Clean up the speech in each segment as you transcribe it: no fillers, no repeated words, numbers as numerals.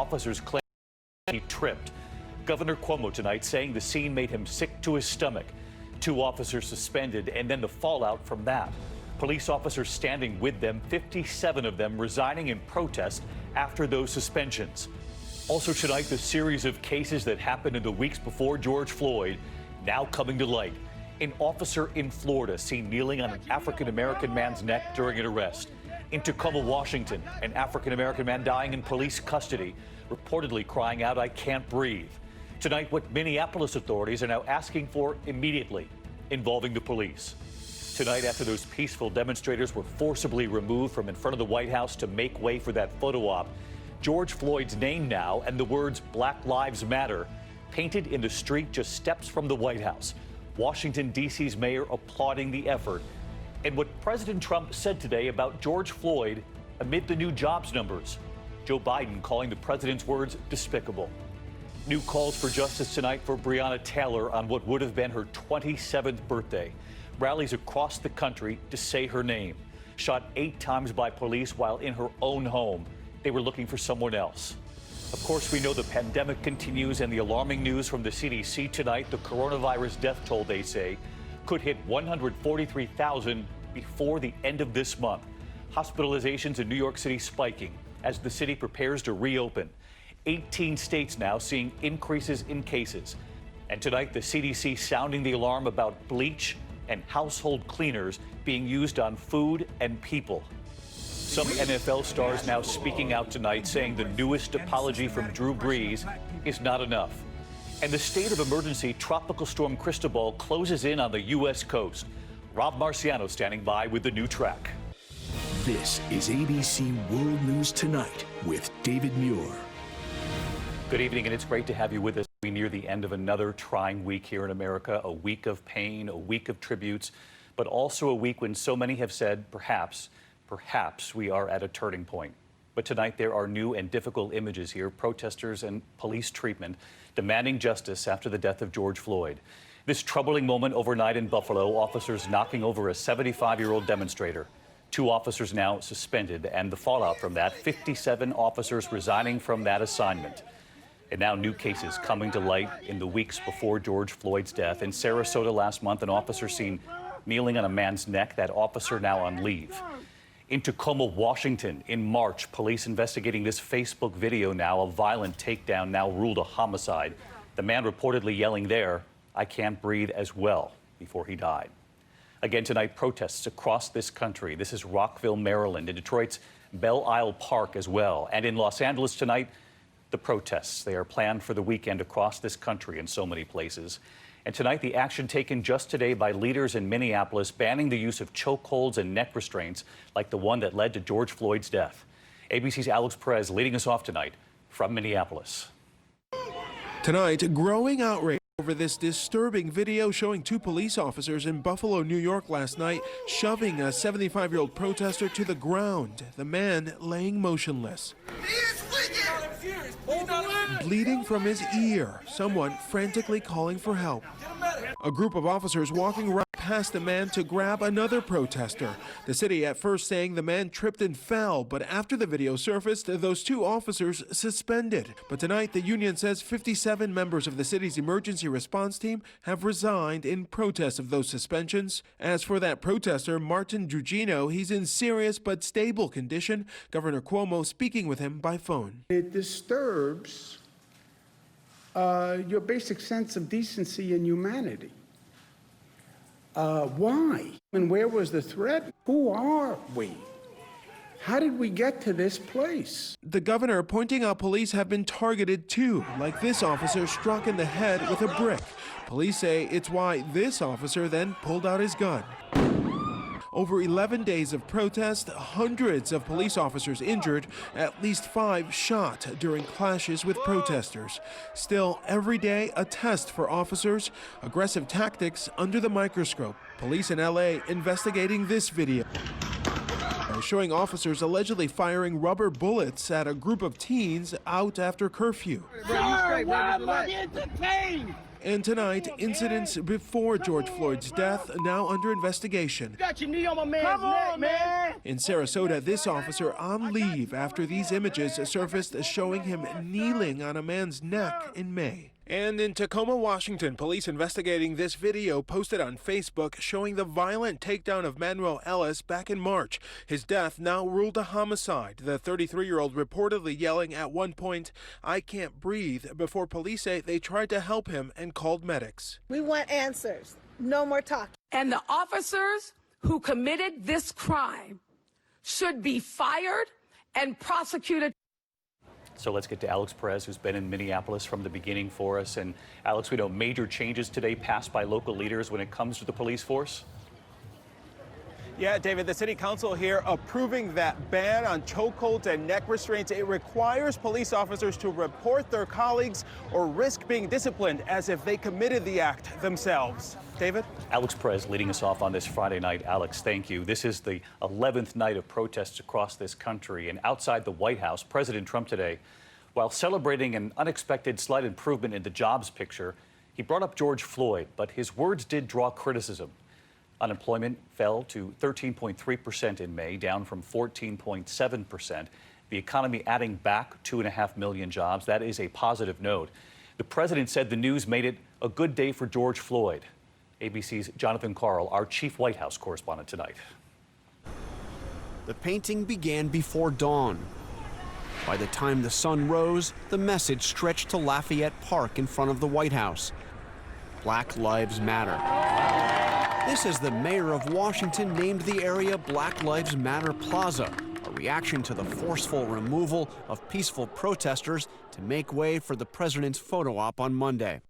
Officers claim he tripped. Governor Cuomo tonight saying the scene made him sick to his stomach. 2 officers suspended, and then the fallout from that. Police officers standing with them, 57 of them resigning in protest after those suspensions. Also tonight, the series of cases that happened in the weeks before George Floyd now coming to light. An officer in Florida seen kneeling on an African-American man's neck during an arrest. In Tacoma, Washington, an African-American man dying in police custody, reportedly crying out, "I can't breathe." Tonight, what Minneapolis authorities are now asking for immediately, involving the police. Tonight, after those peaceful demonstrators were forcibly removed from in front of the White House to make way for that photo op, George Floyd's name now and the words "Black Lives Matter" painted in the street just steps from the White House. Washington, D.C.'s mayor applauding the effort. And what President Trump said today about George Floyd amid the new jobs numbers. Joe Biden calling the president's words despicable. New calls for justice tonight for Breonna Taylor on what would have been her 27th birthday. Rallies across the country to say her name. Shot 8 times by police while in her own home. They were looking for someone else. Of course, we know the pandemic continues, and the alarming news from the CDC tonight, the coronavirus death toll, they say, could hit 143,000 before the end of this month. Hospitalizations in New York City spiking as the city prepares to reopen. 18 states now seeing increases in cases. And tonight, the CDC sounding the alarm about bleach and household cleaners being used on food and people. Some NFL stars now speaking out tonight, saying the newest apology from Drew Brees is not enough. And the state of emergency Tropical Storm Cristobal closes in on the U.S. coast. Rob Marciano standing by with the new track. This is ABC World News Tonight with David Muir. Good evening, and it's great to have you with us. We near the end of another trying week here in America, a week of pain, a week of tributes, but also a week when so many have said, perhaps we are at a turning point. But tonight there are new and difficult images here, protesters and police treatment demanding justice after the death of George Floyd. This troubling moment overnight in Buffalo, officers knocking over a 75-year-old demonstrator. 2 officers now suspended, and the fallout from that, 57 officers resigning from that assignment. And now new cases coming to light in the weeks before George Floyd's death. In Sarasota last month, an officer seen kneeling on a man's neck, that officer now on leave. In Tacoma, Washington, in March, police investigating this Facebook video now, a violent takedown now ruled a homicide. The man reportedly yelling there, "I can't breathe," as well, before he died. Again tonight, protests across this country. This is Rockville, Maryland, in Detroit's Belle Isle Park as well. And in Los Angeles tonight, the protests. They are planned for the weekend across this country in so many places. And tonight, the action taken just today by leaders in Minneapolis banning the use of chokeholds and neck restraints like the one that led to George Floyd's death. ABC's Alex Perez leading us off tonight from Minneapolis. Tonight, growing outrage over this disturbing video showing 2 police officers in Buffalo, New York last night shoving a 75-year-old protester to the ground, the man laying motionless. Bleeding from his ear, someone frantically calling for help. A group of officers walking right past the man to grab another protester. The city at first saying the man tripped and fell, but after the video surfaced, those 2 officers suspended. But tonight, the union says 57 members of the city's emergency response team have resigned in protest of those suspensions. As for that protester, Martin Gugino, he's in serious but stable condition. Governor Cuomo speaking with him by phone. It disturbs your basic sense of decency and humanity. Why? And where was the threat? Who are we? How did we get to this place? The governor pointing out police have been targeted too, like this officer struck in the head with a brick. Police say it's why this officer then pulled out his gun. Over 11 days of protest, hundreds of police officers injured, at least 5 shot during clashes with protesters. Still, every day a test for officers, aggressive tactics under the microscope. Police in LA investigating this video, showing officers allegedly firing rubber bullets at a group of teens out after curfew. Sir, why am I entertained? And tonight, incidents before George Floyd's death now under investigation. Got your knee on my man's neck, man. In Sarasota, this officer on leave after these images surfaced showing him kneeling on a man's neck in May. And in Tacoma, Washington, police investigating this video posted on Facebook showing the violent takedown of Manuel Ellis back in March. His death now ruled a homicide. The 33-year-old reportedly yelling at one point, "I can't breathe," before police say they tried to help him and called medics. We want answers. No more talk. And the officers who committed this crime should be fired and prosecuted. So let's get to Alex Perez, who's been in Minneapolis from the beginning for us. And Alex, we know major changes today passed by local leaders when it comes to the police force. Yeah, David, the city council here approving that ban on chokeholds and neck restraints. It requires police officers to report their colleagues or risk being disciplined as if they committed the act themselves. David? Alex Perez leading us off on this Friday night. Alex, thank you. This is the 11th night of protests across this country. And outside the White House, President Trump today, while celebrating an unexpected slight improvement in the jobs picture, he brought up George Floyd, but his words did draw criticism. Unemployment fell to 13.3% in May, down from 14.7%. The economy adding back 2.5 million jobs. That is a positive note. The president said the news made it a good day for George Floyd. ABC's Jonathan Karl, our chief White House correspondent tonight. The painting began before dawn. By the time the sun rose, the message stretched to Lafayette Park in front of the White House. Black Lives Matter. This as the mayor of Washington named the area Black Lives Matter Plaza, a reaction to the forceful removal of peaceful protesters to make way for the president's photo op on Monday.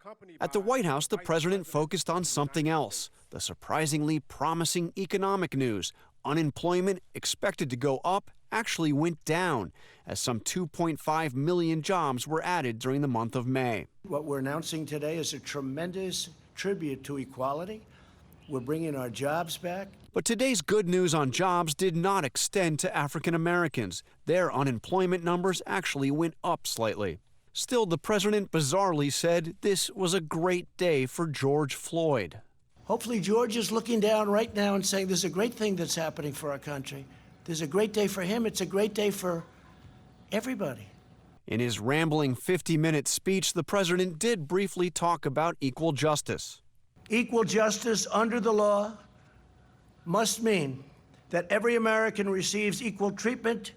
At the White House, the president focused on something else, the surprisingly promising economic news. Unemployment, expected to go up, actually went down, as some 2.5 million jobs were added during the month of May. What we're announcing today is a tremendous tribute to equality. We're bringing our jobs back. But today's good news on jobs did not extend to African Americans. Their unemployment numbers actually went up slightly. Still, the president bizarrely said this was a great day for George Floyd. Hopefully George is looking down right now and saying there's a great thing that's happening for our country. There's a great day for him. It's a great day for everybody. In his rambling 50-minute speech, the president did briefly talk about equal justice. Equal justice under the law must mean that every American receives equal treatment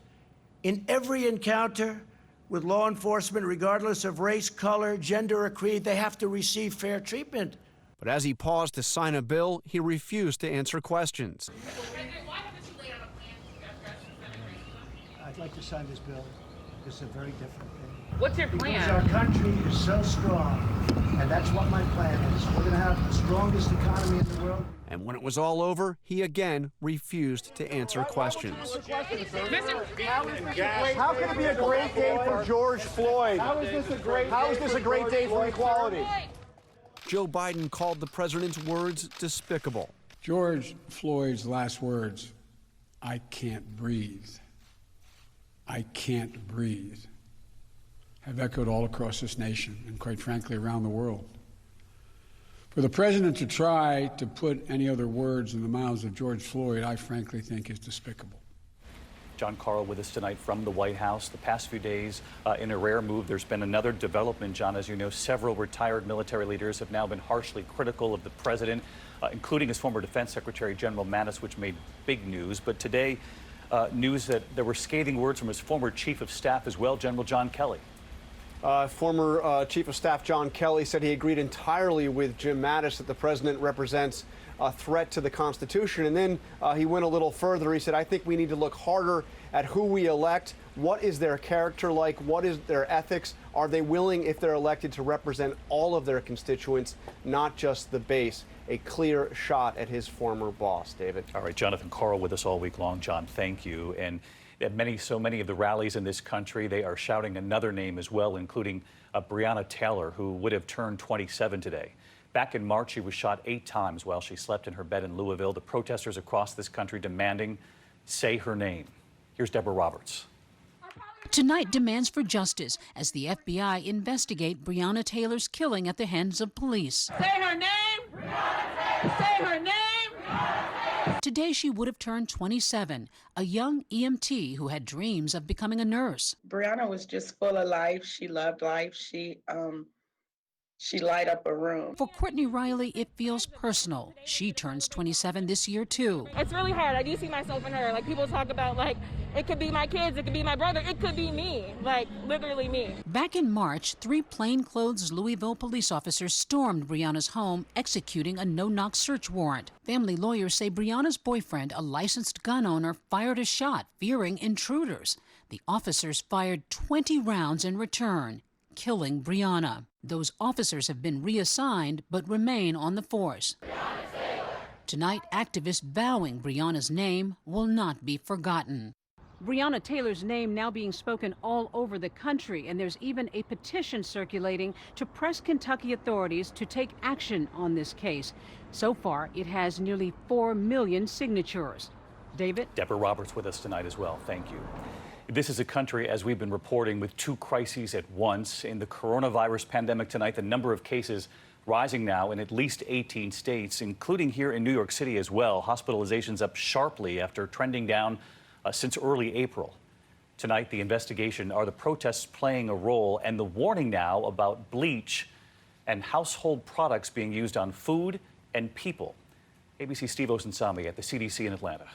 in every encounter with law enforcement, regardless of race, color, gender, or creed. They have to receive fair treatment. But as he paused to sign a bill, he refused to answer questions. I'd like to sign this bill. It's a very different thing. What's your plan? Because our country is so strong, and that's what my plan is. We're going to have the strongest economy in the world. And when it was all over, he again refused to answer questions. How can it be a great day for George Floyd? How is this a great day for equality? Joe Biden called the president's words despicable. George Floyd's last words, "I can't breathe. I can't breathe," have echoed all across this nation and, quite frankly, around the world. For the president to try to put any other words in the mouths of George Floyd, I frankly think is despicable. John Karl with us tonight from the White House. The past few days, in a rare move, there's been another development. John, as you know, several retired military leaders have now been harshly critical of the president, including his former defense secretary, General Mattis, which made big news. But today, news that there were scathing words from his former chief of staff as well, General John Kelly. Former Chief of Staff John Kelly said he agreed entirely with Jim Mattis that the president represents a threat to the Constitution. And then he went a little further. He said, I think we need to look harder at who we elect. What is their character like? What is their ethics? Are they willing, if they're elected, to represent all of their constituents, not just the base? A clear shot at his former boss, David. All right, Jonathan Karl with us all week long. John, thank you. And at so many of the rallies in this country, they are shouting another name as well, including Breonna Taylor, who would have turned 27 today. Back in March, she was shot 8 times while she slept in her bed in Louisville. The protesters across this country demanding, say her name. Here's Deborah Roberts. Tonight demands for justice as the FBI investigate Breonna Taylor's killing at the hands of police. Say her name! Say her name! Today she would have turned 27, a young EMT who had dreams of becoming a nurse. Breonna was just full of life. She loved life. She light up a room. For Courtney Riley, it feels personal. She turns 27 this year, too. It's really hard. I do see myself in her. Like, people talk about, like, it could be my kids, it could be my brother, it could be me. Like, literally me. Back in March, 3 plainclothes Louisville police officers stormed Breonna's home, executing a no-knock search warrant. Family lawyers say Breonna's boyfriend, a licensed gun owner, fired a shot, fearing intruders. The officers fired 20 rounds in return, killing Breonna. Those officers have been reassigned but remain on the force. Tonight, activists vowing Breonna's name will not be forgotten. Breonna Taylor's name now being spoken all over the country, and there's even a petition circulating to press Kentucky authorities to take action on this case. So far, it has nearly 4 million signatures. David? Deborah Roberts with us tonight as well. Thank you. This is a country, as we've been reporting, with 2 crises at once. In the coronavirus pandemic tonight, the number of cases rising now in at least 18 states, including here in New York City as well. Hospitalizations up sharply after trending down since early April. Tonight, the investigation, are the protests playing a role, and the warning now about bleach and household products being used on food and people. ABC Steve Osunsami at the CDC in Atlanta.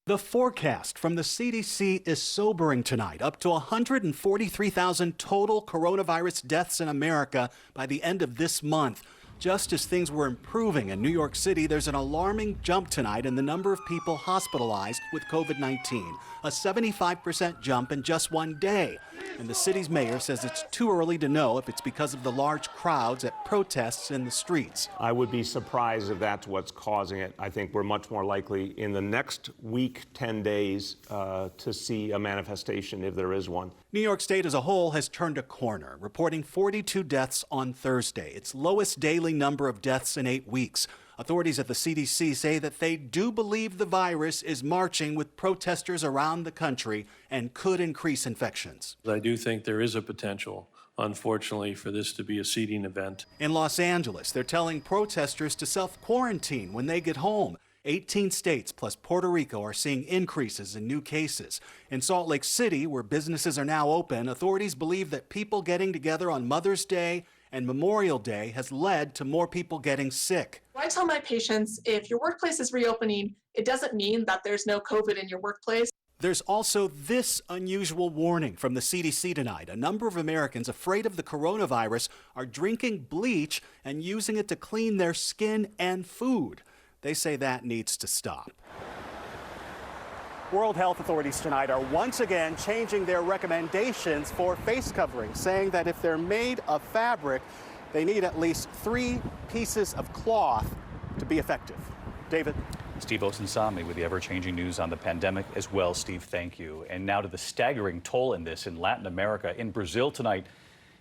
The forecast from the CDC is sobering tonight, up to 143,000 total coronavirus deaths in America by the end of this month. Just as things were improving in New York City, there's an alarming jump tonight in the number of people hospitalized with COVID-19, a 75% jump in just one day. And the city's mayor says it's too early to know if it's because of the large crowds at protests in the streets. I would be surprised if that's what's causing it. I think we're much more likely in the next week, 10 days, to see a manifestation if there is one. New York State as a whole has turned a corner, reporting 42 deaths on Thursday, its lowest daily number of deaths in 8 weeks. Authorities at the CDC say that they do believe the virus is marching with protesters around the country and could increase infections. I do think there is a potential, unfortunately, for this to be a seeding event. In Los Angeles, they're telling protesters to self-quarantine when they get home. 18 states plus Puerto Rico are seeing increases in new cases. In Salt Lake City, where businesses are now open, authorities believe that people getting together on Mother's Day and Memorial Day has led to more people getting sick. I tell my patients, if your workplace is reopening, it doesn't mean that there's no COVID in your workplace. There's also this unusual warning from the CDC tonight. A number of Americans afraid of the coronavirus are drinking bleach and using it to clean their skin and food. They say that needs to stop. World health authorities tonight are once again changing their recommendations for face coverings, saying that if they're made of fabric, they need at least 3 pieces of cloth to be effective. David? Steve Osunsami with the ever-changing news on the pandemic as well. Steve, thank you. And now to the staggering toll in this in Latin America. In Brazil tonight,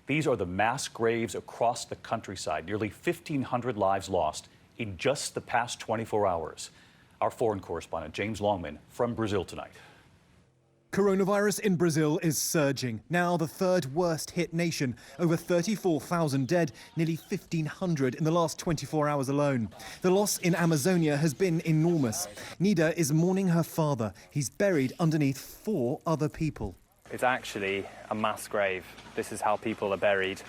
these are the mass graves across the countryside. Nearly 1,500 lives lost in just the past 24 hours. Our foreign correspondent, James Longman, from Brazil tonight. Coronavirus in Brazil is surging, now the 3rd worst hit nation. Over 34,000 dead, nearly 1,500 in the last 24 hours alone. The loss in Amazonia has been enormous. Nida is mourning her father. He's buried underneath 4 other people. It's actually a mass grave. This is how people are buried.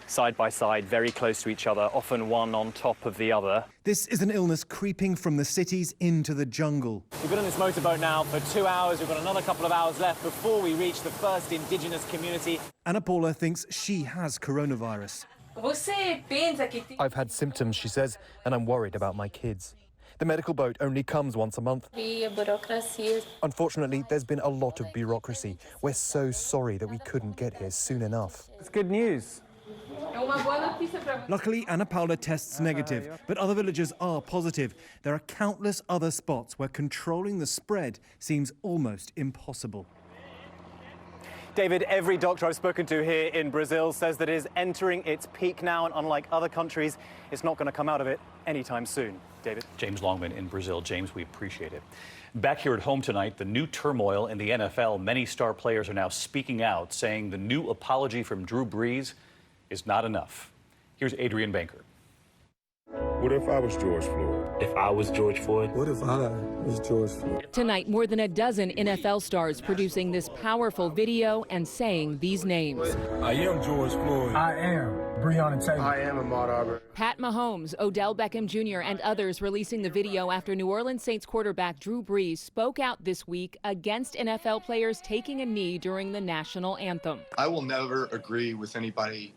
Side by side, very close to each other, often one on top of the other. This is an illness creeping from the cities into the jungle. We've been on this motorboat now for 2 hours. We've got another couple of hours left before we reach the first indigenous community. Ana Paula thinks she has coronavirus. I've had symptoms, she says, and I'm worried about my kids. The medical boat only comes once a month. Unfortunately, there's been a lot of bureaucracy. We're so sorry that we couldn't get here soon enough. It's good news. Luckily, Ana Paula tests negative, but other villagers are positive. There are countless other spots where controlling the spread seems almost impossible. David, every doctor I've spoken to here in Brazil says that it is entering its peak now, and unlike other countries, it's not going to come out of it anytime soon. David? James Longman in Brazil. James, we appreciate it. Back here at home tonight, the new turmoil in the NFL. Many star players are now speaking out, saying the new apology from Drew Brees is not enough. Here's Adrian Banker. What if I was George Floyd? If I was George Floyd? What if I was George Floyd? Tonight, more than a dozen NFL stars producing this powerful video and saying these names. I am George Floyd. I am Breonna Taylor. I am Ahmaud Arbery. Pat Mahomes, Odell Beckham Jr., and others releasing the video after New Orleans Saints quarterback Drew Brees spoke out this week against NFL players taking a knee during the national anthem. I will never agree with anybody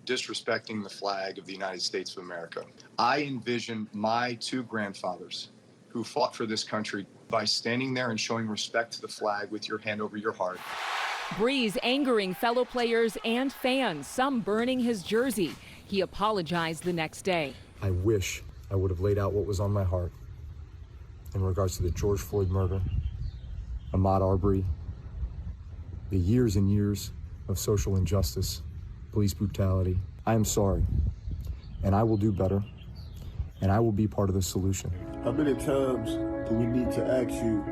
disrespecting the flag of the United States of America. I envision my two grandfathers who fought for this country by standing there and showing respect to the flag with your hand over your heart. Brees angering fellow players and fans, some burning his jersey. He apologized the next day. I wish I would have laid out what was on my heart in regards to the George Floyd murder, Ahmaud Arbery, the years and years of social injustice, police brutality. I am sorry, and I will do better, and I will be part of the solution. How many times do we need to ask you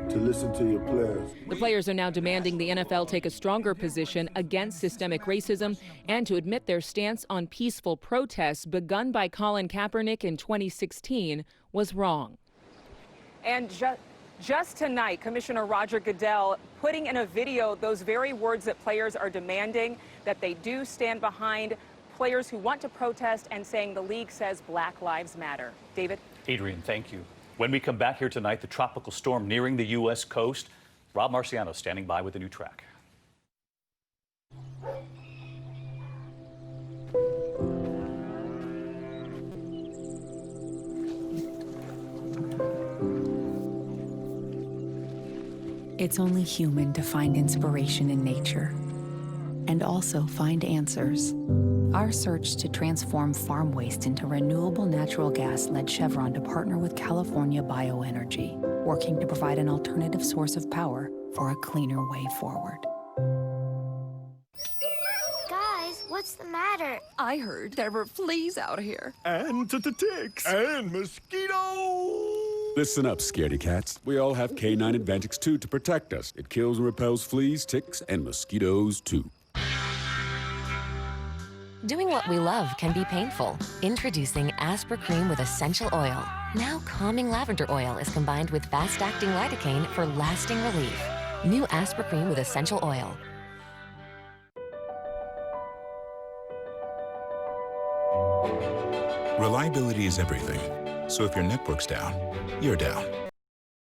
to listen to your players? The players are now demanding the NFL take a stronger position against systemic racism and to admit their stance on peaceful protests begun by Colin Kaepernick in 2016 was wrong. And just tonight, Commissioner Roger Goodell putting in a video those very words that players are demanding, that they do stand behind players who want to protest, and saying the league says Black Lives Matter. David? Adrian, thank you. When we come back here tonight, the tropical storm nearing the U.S. coast. Rob Marciano standing by with a new track. It's only human to find inspiration in nature and also find answers. Our search to transform farm waste into renewable natural gas led Chevron to partner with California Bioenergy, working to provide an alternative source of power for a cleaner way forward. Guys, what's the matter? I heard there were fleas out here. And ticks. And mosquitoes. Listen up, scaredy cats. We all have K9 Advantix 2 to protect us. It kills and repels fleas, ticks, and mosquitoes, too. Doing what we love can be painful. Introducing Aspercreme with essential oil. Now calming lavender oil is combined with fast-acting lidocaine for lasting relief. New Aspercreme with essential oil. Reliability is everything. So if your network's down, you're down.